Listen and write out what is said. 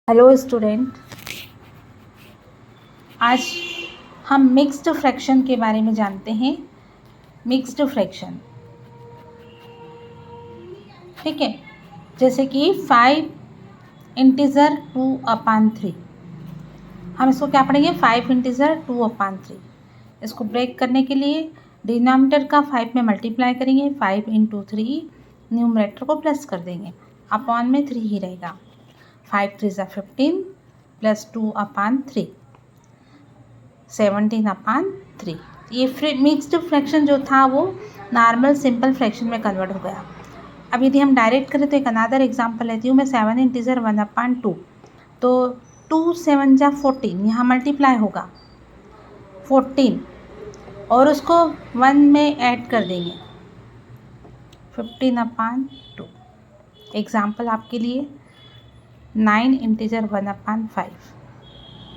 Hello student, आज हम mixed fraction के बारे में जानते हैं। मिक्स्ड फ्रैक्शन, ठीक है। जैसे कि 5 इंटीजर 2/3, हम इसको क्या पढ़ेंगे? 5 इंटीजर 2/3। इसको ब्रेक करने के लिए डिनोमिनेटर का 5 में मल्टीप्लाई करेंगे, 5 × 3, न्यूमरेटर को प्लस कर देंगे, अपॉन में 3 ही रहेगा। 5 3 15 प्लस 2/3 17/3। ये मिक्स्ड फ्रैक्शन जो था वो नॉर्मल सिंपल फ्रैक्शन में कन्वर्ट हो गया। अब यदि हम डायरेक्ट करें तो एक अनदर एग्जांपल लेती हूँ मैं। 7 इंटीजर 1/2, तो 2 7 जा 14, यहाँ मल्टीप्लाई होगा 14 और उसको 1 में ऐड कर देंगे 15/2। एग्जाम्पल आपके लिए 9 इंटीजर 1/5,